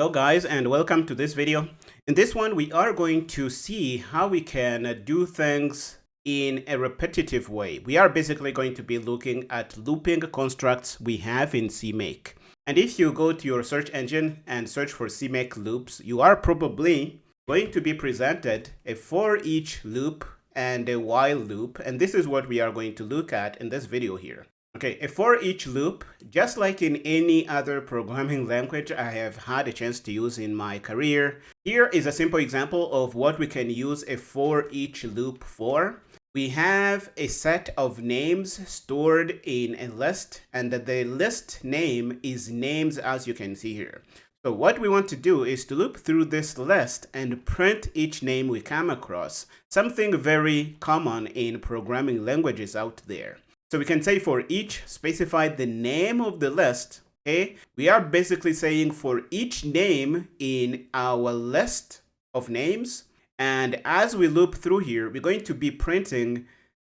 Hello guys and welcome to this video. In this one we are going to see how we can do things in a repetitive way. We are basically going to be looking at looping constructs we have in CMake. And if you go to your search engine and search for CMake loops, you are probably going to be presented a for each loop and a while loop, and this is what we are going to look at in this video here. Okay, a for each loop, just like in any other programming language I have had a chance to use in my career, here is a simple example of what we can use a for each loop for. We have a set of names stored in a list, and the list name is names as you can see here. So what we want to do is to loop through this list and print each name we come across, something very common in programming languages out there. So we can say for each specify the name of the list. Okay, we are basically saying for each name in our list of names, and as we loop through here, we're going to be printing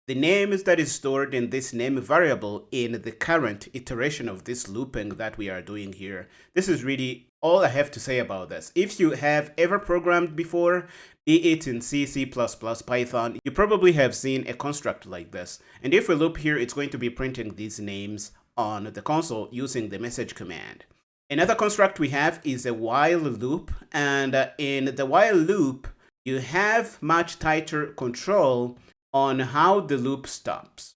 the names that is stored in this name variable in the current iteration of this looping that we are doing here. This is really all I have to say about this. If you have ever programmed before, be it in C, C++, Python, you probably have seen a construct like this. And if we loop here, it's going to be printing these names on the console using the message command. Another construct we have is a while loop. And in the while loop, you have much tighter control on how the loop stops.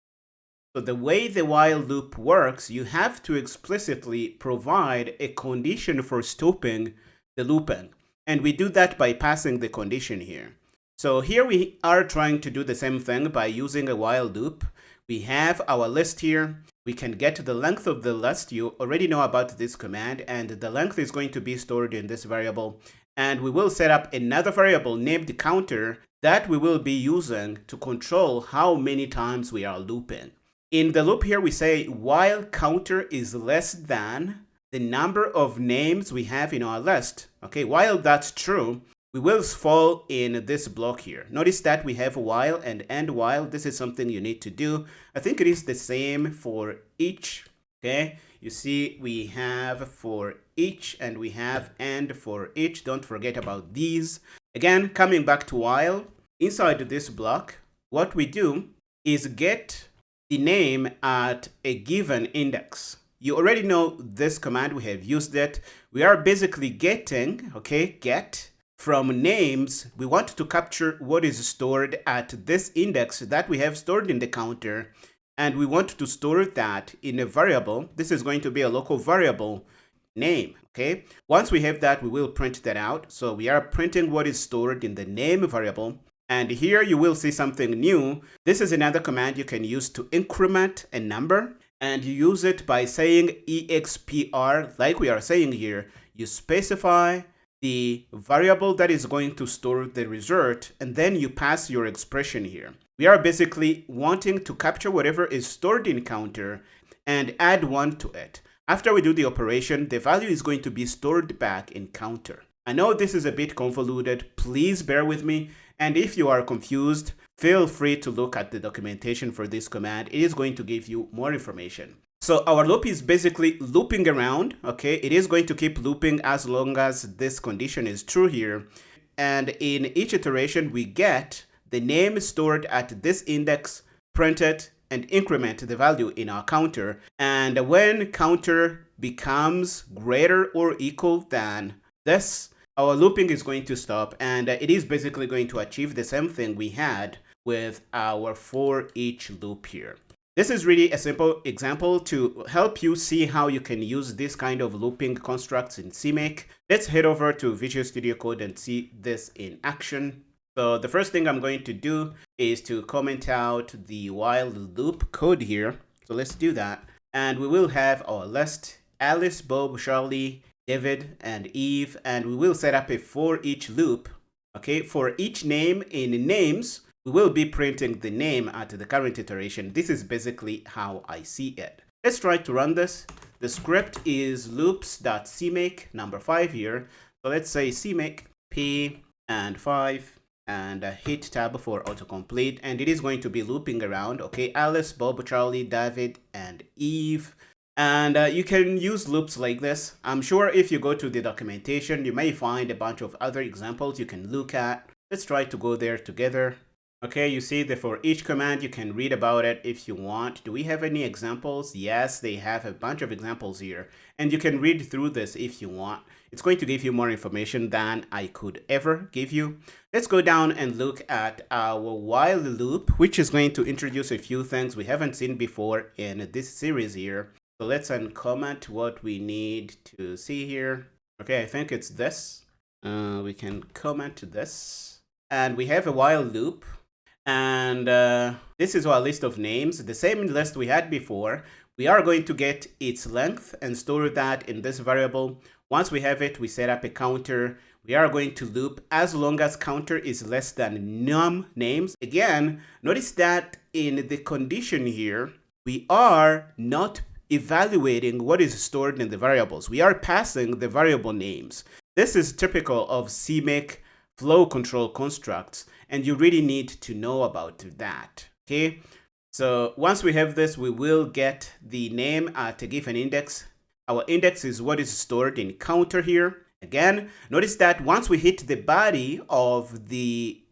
So the way the while loop works, you have to explicitly provide a condition for stopping the looping. And we do that by passing the condition here. So here we are trying to do the same thing by using a while loop. We have our list here. We can get the length of the list. You already know about this command, and the length is going to be stored in this variable. And we will set up another variable named counter that we will be using to control how many times we are looping. In the loop here, we say while counter is less than the number of names we have in our list. Okay, while that's true, we will fall in this block here. Notice that we have while and end while. This is something you need to do. I think it is the same for each. Okay, you see we have for each and we have end for each. Don't forget about these. Again, coming back to while, inside this block, what we do is get the name at a given index. You already know this command, we have used it. We are basically getting, okay, get from names. We want to capture what is stored at this index that we have stored in the counter, and we want to store that in a variable. This is going to be a local variable name, okay? Once we have that, we will print that out. So we are printing what is stored in the name variable. And here you will see something new. This is another command you can use to increment a number, and you use it by saying expr, like we are saying here. You specify the variable that is going to store the result, and then you pass your expression here. We are basically wanting to capture whatever is stored in counter and add 1 to it. After we do the operation, the value is going to be stored back in counter. I know this is a bit convoluted. Please bear with me. And if you are confused, feel free to look at the documentation for this command. It is going to give you more information. So our loop is basically looping around, okay? It is going to keep looping as long as this condition is true here. And in each iteration, we get the name stored at this index, print it, and increment the value in our counter. And when counter becomes greater or equal than this, our looping is going to stop, and it is basically going to achieve the same thing we had with our for each loop here. This is really a simple example to help you see how you can use this kind of looping constructs in CMake. Let's head over to Visual Studio Code and see this in action. So the first thing I'm going to do is to comment out the while loop code here. So let's do that. And we will have our list, Alice, Bob, Charlie, David, and Eve, and we will set up a for each loop. Okay, for each name in names, we will be printing the name at the current iteration. This is basically how I see it. Let's try to run this. The script is loops.cmake number 5 here. So let's say cmake p and 5 and hit tab for autocomplete, and it is going to be looping around. Okay, Alice, Bob, Charlie, David, and Eve. And you can use loops like this. I'm sure if you go to the documentation, you may find a bunch of other examples you can look at. Let's try to go there together. Okay, you see that for each command, you can read about it if you want. Do we have any examples? Yes, they have a bunch of examples here. And you can read through this if you want. It's going to give you more information than I could ever give you. Let's go down and look at our while loop, which is going to introduce a few things we haven't seen before in this series here. So let's uncomment what we need to see here. Okay, I think it's this. We can comment this. And we have a while loop. And this is our list of names, the same list we had before. We are going to get its length and store that in this variable. Once we have it, we set up a counter. We are going to loop as long as counter is less than num names. Again, notice that in the condition here, we are not evaluating what is stored in the variables. We are passing the variable names. This is typical of CMake flow control constructs, and you really need to know about that. Okay, so once we have this, we will get the name to give an index. Our index is what is stored in counter here. Again, notice that once we hit the body of the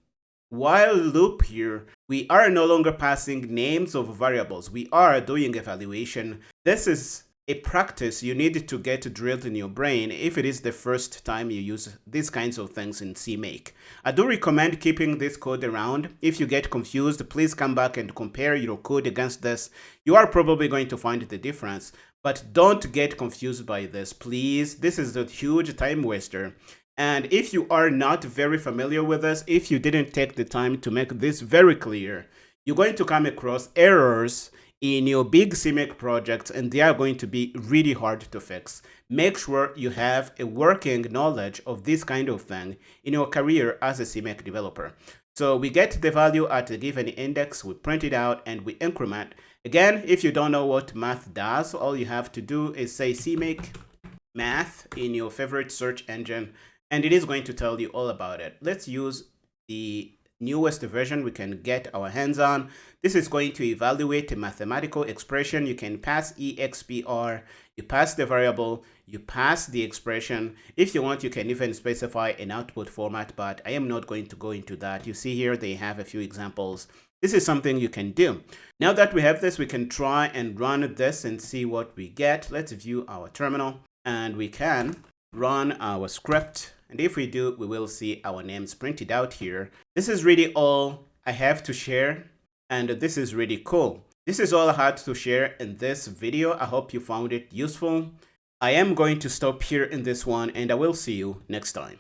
while loop here, we are no longer passing names of variables. We are doing evaluation. This is a practice you need to get drilled in your brain if it is the first time you use these kinds of things in CMake. I do recommend keeping this code around. If you get confused, please come back and compare your code against this. You are probably going to find the difference, but don't get confused by this, please. This is a huge time waster. And if you are not very familiar with this, if you didn't take the time to make this very clear, you're going to come across errors in your big CMake projects, and they are going to be really hard to fix. Make sure you have a working knowledge of this kind of thing in your career as a CMake developer. So we get the value at a given index, we print it out, and we increment. Again, if you don't know what math does, all you have to do is say CMake math in your favorite search engine, and it is going to tell you all about it. Let's use the newest version we can get our hands on. This is going to evaluate a mathematical expression. You can pass expr, you pass the variable, you pass the expression. If you want, you can even specify an output format, but I am not going to go into that. You see here, they have a few examples. This is something you can do. Now that we have this, we can try and run this and see what we get. Let's view our terminal, and we can run our script. And if we do, we will see our names printed out here. This is really all I have to share, and this is really cool. This is all I had to share in this video. I hope you found it useful. I am going to stop here in this one, and I will see you next time.